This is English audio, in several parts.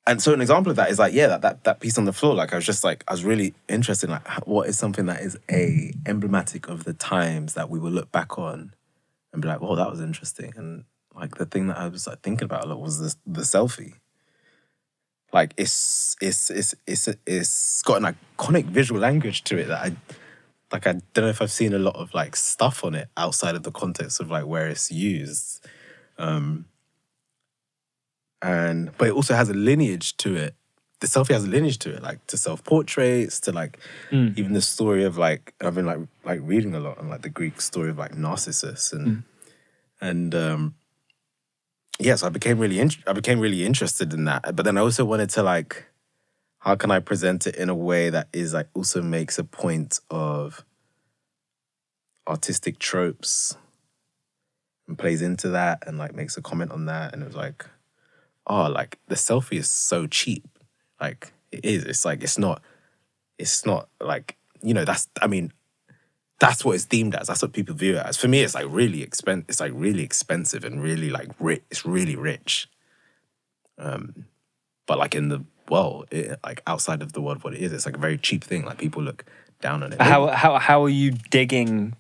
And so an example of that is like, that piece on the floor. Like I was really interested in like what is something that is emblematic of the times that we will look back on and be like, "Oh, that was interesting." And like the thing that I was like thinking about a lot was the selfie. Like it's got an iconic visual language to it that I don't know if I've seen a lot of like stuff on it outside of the context of like where it's used. But it also has a lineage to it. The selfie has a lineage to it, like to self-portraits, to like even the story of like I've been like reading a lot on like the Greek story of like Narcissus so I became really interested in that. But then I also wanted to like, how can I present it in a way that is like also makes a point of artistic tropes and plays into that and like makes a comment on that. And it was like, oh, like the selfie is so cheap. Like it is. It's like it's not like, you know, that's what it's deemed as. That's what people view it as. For me, it's like really expensive and really like it's really rich. But like in the world, like outside of the world, what it is, it's like a very cheap thing. Like people look down on it. How are you digging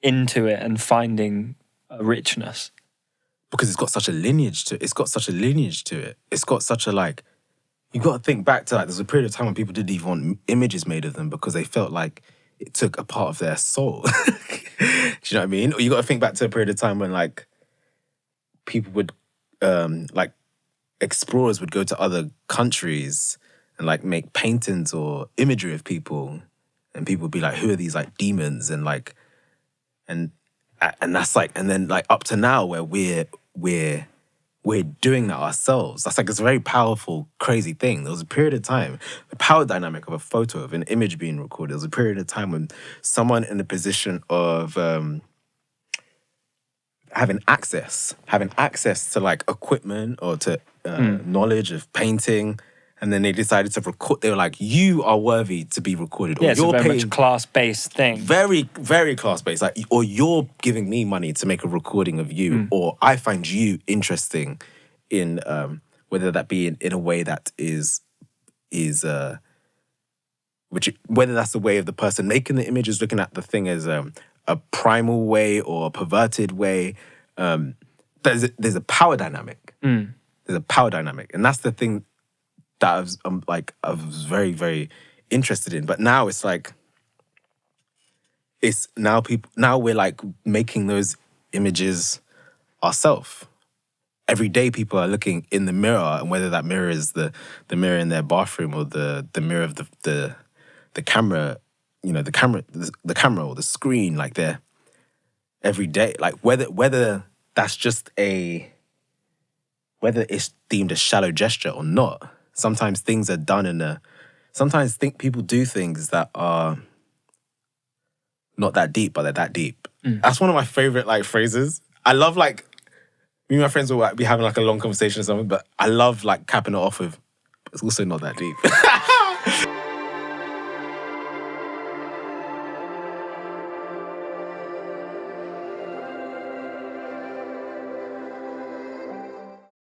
into it and finding a richness? Because it's got such a lineage to it. It's got such a like, you got to think back to like, there's a period of time when people didn't even want images made of them because they felt like it took a part of their soul. Do you know what I mean? Or you got to think back to a period of time when like people would, like explorers would go to other countries and like make paintings or imagery of people, and people would be like, who are these like demons? And like, and that's like, and then like up to now where we're doing that ourselves. That's like, it's a very powerful, crazy thing. There was a period of time, the power dynamic of a photo, of an image being recorded. There was a period of time when someone in a position of having access to like equipment or to knowledge of painting, and then they decided to record. They were like, "You are worthy to be recorded." Or yeah, it's a very much class-based thing. Very, very class-based. Like, or you're giving me money to make a recording of you, or I find you interesting in whether that be in a way that is whether that's the way of the person making the image is looking at the thing as a primal way or a perverted way. There's a power dynamic. There's a power dynamic, and that's the thing that I was very, very interested in. But now it's like, now we're like making those images ourselves. Every day people are looking in the mirror, and whether that mirror is the mirror in their bathroom or the mirror of the camera, you know, the camera or the screen, like they're every day, like whether that's just whether it's deemed a shallow gesture or not. Sometimes things are done sometimes people do things that are not that deep, but they're that deep. That's one of my favorite like phrases. I love like, me and my friends will like, be having like a long conversation or something, but I love like capping it off with, but it's also not that deep.